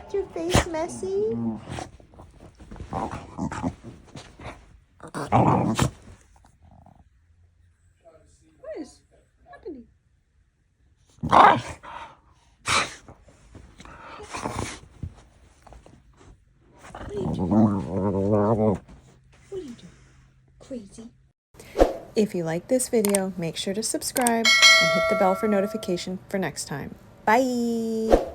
Is your face messy? What is happening? What are you doing? What are you doing? Crazy. If you like this video, make sure to subscribe and hit the bell for notification for next time. Bye!